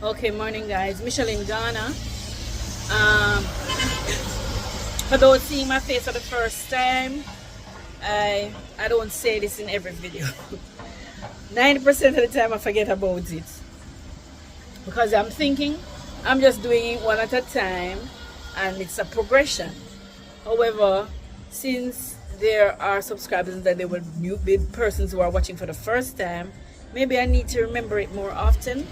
Okay, morning guys. Michelle in Ghana. Um, for those seeing my face for the first time, I don't say this in every video. 90% of the time I forget about it because I'm thinking I'm just doing it one at a time and it's a progression. However, since there are subscribers that there were new persons who are watching for the first time, maybe I need to remember it more often.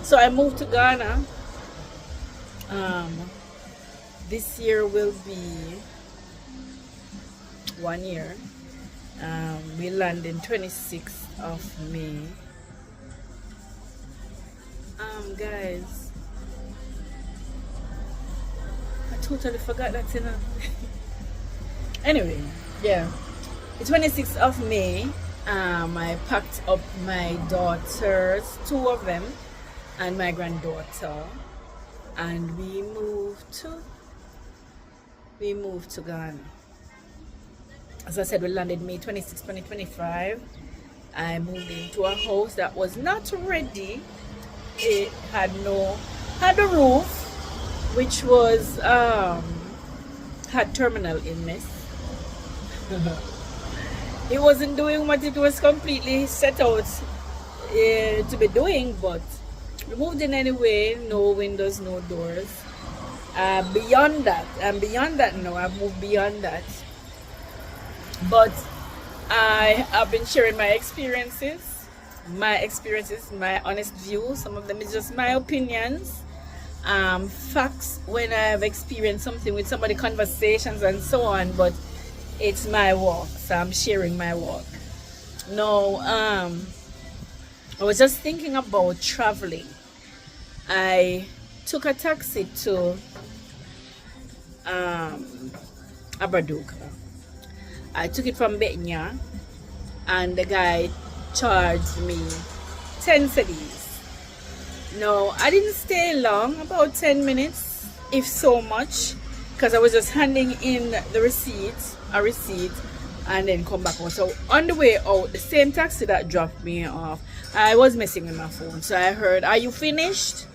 So I moved to Ghana. This year will be 1 year. We land in 26th of May. Guys, I totally forgot that, you know. Anyway, yeah, the 26th of May. I packed up my daughters, two of them, and my granddaughter, and we moved to Ghana. As I said, we landed May 26, 2025. I moved into a house that was not ready. It had a roof, which was had terminal illness. It wasn't doing what it was completely set out to be doing, but we moved in anyway. No windows, no doors. Beyond that, no, I've moved beyond that. But I have been sharing my experiences, my honest view. Some of them is just my opinions, facts when I've experienced something with somebody, conversations and so on. But it's my walk, so I'm sharing my walk. No, I was just thinking about traveling. I took a taxi to Abraduka. I took it from Betnya, and the guy charged me 10 cedis. No, I didn't stay long, about 10 minutes, if so much, because I was just handing in a receipt, and then come back out. So on the way out, the same taxi that dropped me off, I was messing with my phone. So I heard, "Are you finished?"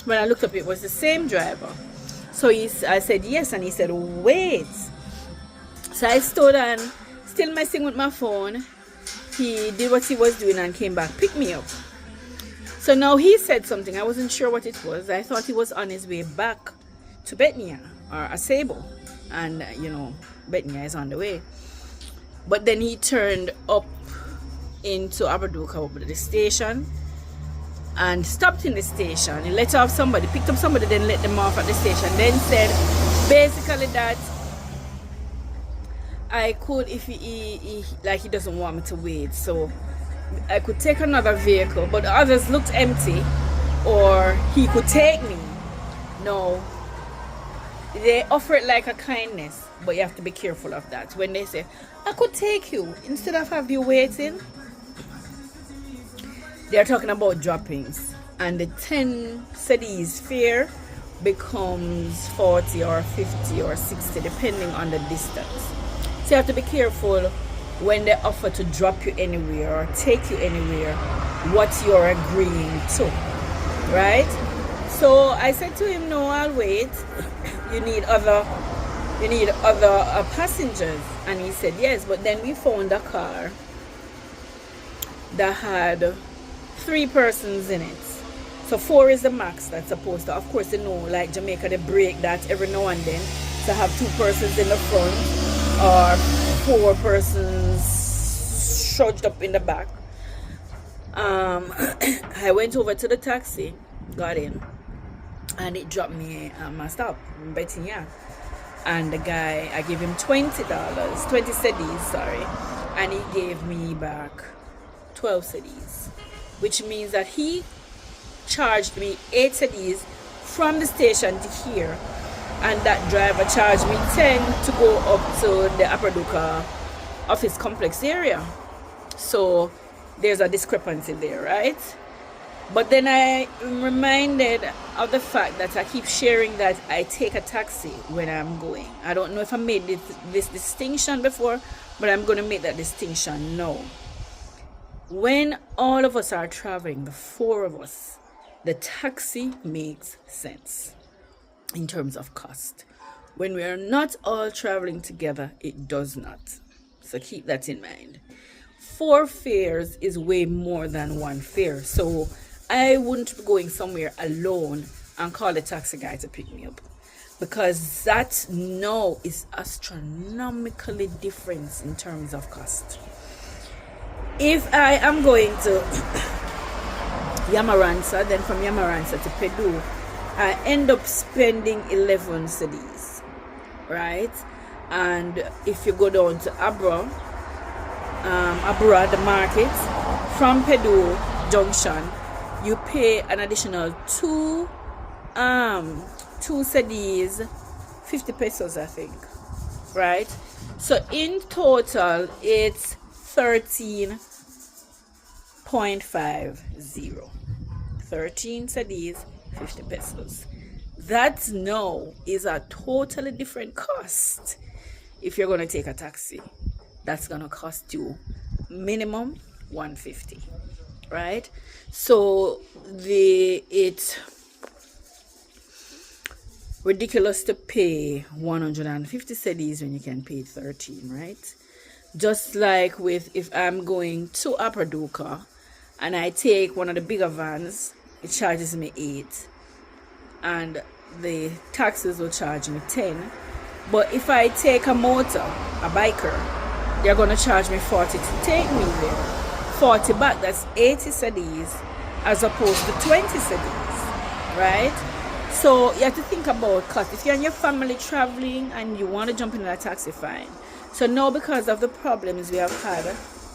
When I looked up, it was the same driver. So I said yes, and he said, "Wait." So I stood and still messing with my phone. He did what he was doing and came back, picked me up. So now he said something. I wasn't sure what it was. I thought he was on his way back to Betnia or Asabo. And, you know, Betnia is on the way. But then he turned up into Abraduka, over the station, and stopped in the station. He let off somebody, picked up somebody, then let them off at the station. Then said basically that I could, if he doesn't want me to wait, so I could take another vehicle, but the others looked empty, or he could take me. No, they offer it like a kindness, but you have to be careful of that. When they say, "I could take you," instead of have you waiting, they're talking about droppings, and the 10 cedis fare becomes 40 or 50 or 60 depending on the distance. So you have to be careful when they offer to drop you anywhere or take you anywhere, what you're agreeing to, right? So I said to him, "No, I'll wait. You need other passengers." And he said yes. But then we found a car that had 3 persons in it. So 4 is the max that's supposed to. Of course, you know, like Jamaica, they break that every now and then to have 2 persons in the front or 4 persons trudged up in the back. I went over to the taxi, got in, and it dropped me at my stop in Betania. And the guy, I gave him $20, 20 cedis, sorry, and he gave me back 12 cedis, which means that he charged me 8 cedis from the station to here, and that driver charged me 10 to go up to the Abraduka office complex area. So there's a discrepancy there, right? But then I am reminded of the fact that I keep sharing that I take a taxi when I'm going. I don't know if I made this distinction before, but I'm going to make that distinction now. When all of us are traveling, the 4 of us, the taxi makes sense in terms of cost. When we are not all traveling together, it does not. So keep that in mind. 4 fares is way more than 1 fare. So I wouldn't be going somewhere alone and call the taxi guy to pick me up, because that now is astronomically different in terms of cost. If I am going to Yamaransa, then from Yamaransa to Pedu, I end up spending 11 cedis, right? And if you go down to Abra, the market, from Pedu Junction, you pay an additional two cedis, 50 pesos, I think, right? So in total, it's 13.50. 13 cedis, 50 pesos. That now is a totally different cost. If you're going to take a taxi, that's going to cost you minimum 150, right? So it's ridiculous to pay 150 cedis when you can pay 13, right? Just like with, if I'm going to Apaduka and I take one of the bigger vans, it charges me 8, and the taxis will charge me 10. But if I take a biker, they're going to charge me 40 to take me there. 40 back, that's 80 cedis as opposed to 20 cedis, right? So you have to think about cost. If you're and your family traveling and you want to jump in a taxi, fine. So now, because of the problems we have had,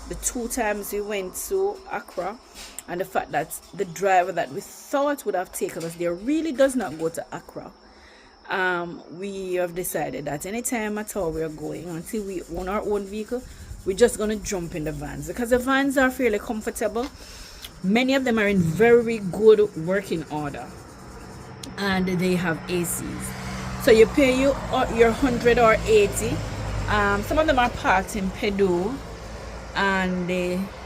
the 2 times we went to Accra, and the fact that the driver that we thought would have taken us there really does not go to Accra, we have decided that anytime at all we're going, until we own our own vehicle, we're just going to jump in the vans, because the vans are fairly comfortable. Many of them are in very good working order, and they have ACs. So you pay your 100 or 80. Some of them are parked in Pedu and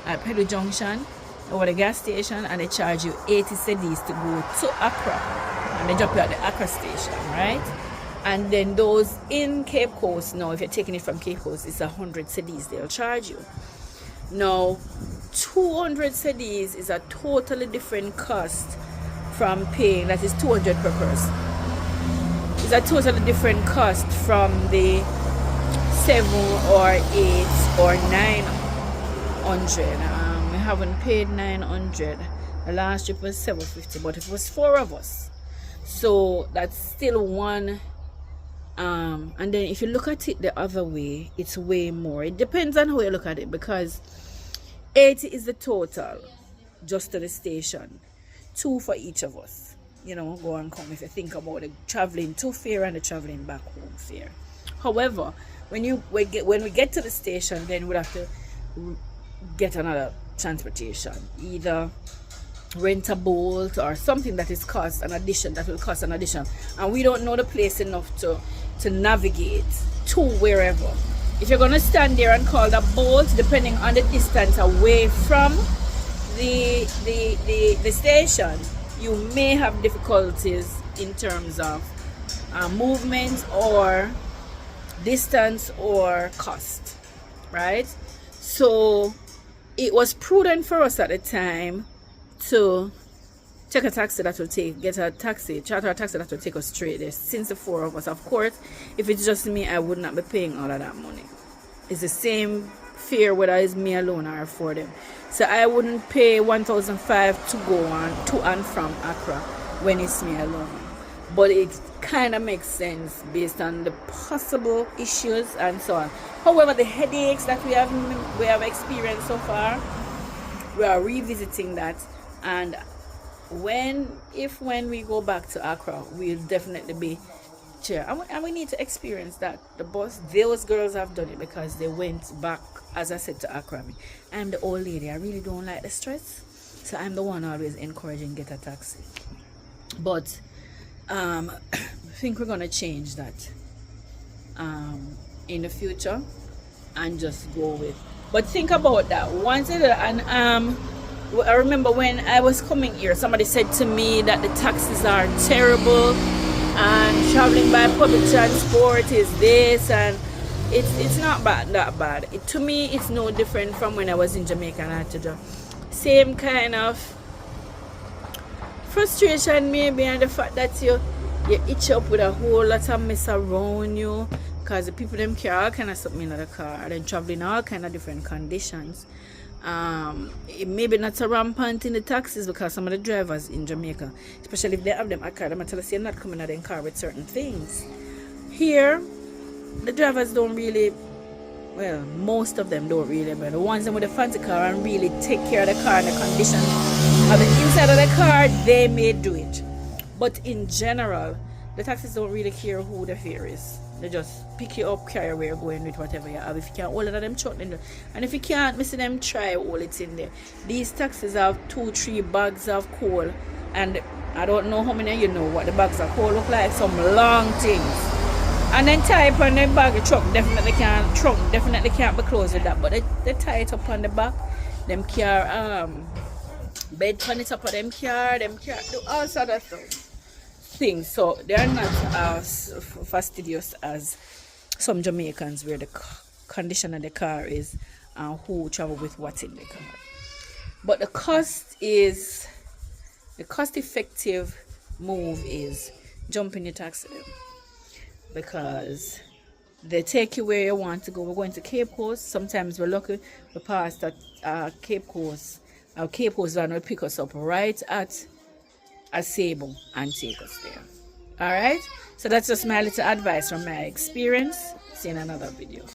at Pedu Junction or the gas station, and they charge you 80 cedis to go to Accra, and they drop you at the Accra station, right? And then those in Cape Coast, now if you're taking it from Cape Coast, it's 100 cedis they'll charge you. Now 200 cedis is a totally different cost from paying, that is 200 per person. It's a totally different cost from the 7 or 8 or 900. We haven't paid 900. The last trip was 750, but it was 4 of us, so that's still one. And then if you look at it the other way, it's way more. It depends on how you look at it, because 80 is the total just to the station, 2 for each of us, go and come, if you think about the traveling to fare and the traveling back home fare. However, when we get to the station, then we'll have to get another transportation, either rent a boat or something that will cost an addition, and we don't know the place enough to navigate to wherever. If you're going to stand there and call the boat, depending on the distance away from the station, you may have difficulties in terms of movement or distance or cost, right? So it was prudent for us at the time to check a taxi that will charter a taxi that will take us straight there, since the 4 of us. Of course, if it's just me, I would not be paying all of that money. It's the same fare whether it's me alone or for them. So I wouldn't pay 1,500 to go on to and from Accra when it's me alone. But it kind of makes sense based on the possible issues and so on. However, the headaches that we have experienced so far, we are revisiting that, and when we go back to Accra, we'll definitely be chair, and we need to experience that. Those girls have done it because they went back, as I said, to Accra. I'm the old lady, I really don't like the stress, so I'm the one always encouraging get a taxi. But I think we're gonna change that in the future and just go with. But think about that. Once it and I remember when I was coming here, somebody said to me that the taxis are terrible and traveling by public transport is this, and it's not that bad. To me, it's no different from when I was in Jamaica and I had to do same kind of frustration maybe, and the fact that you itch up with a whole lot of mess around you because the people them carry all kind of something in the car and then traveling all kind of different conditions. It may be not so rampant in the taxis because some of the drivers in Jamaica, especially if they have them a car, they tell us you're not coming out in car with certain things. Here, the drivers don't really, well, most of them don't really, but the ones with the fancy car and really take care of the car and the condition of the inside of the car, they may do it. But in general, the taxis don't really care who the fare is. They just pick you up, carry where you're going with whatever you have. If you can't hold it, them chuck in there. And if you can't, I see them try hold it in there. These taxis have 2-3 bags of coal, and I don't know how many of you know what the bags of coal look like. Some long things. And then tie it on the bag. The trunk definitely can't be closed with that. But they tie it up on the back. Them car bed on it up on them car do all sort of stuff. Things, so they are not as fastidious as some Jamaicans where the condition of the car is and who travel with what's in the car. But the cost effective move is jump in your taxi because they take you where you want to go. We're going to Cape Coast. Sometimes we're lucky we pass at Cape Coast. Our Cape Coast van will pick us up right at a Sable and take us there. Alright, so that's just my little advice from my experience. See you in another video.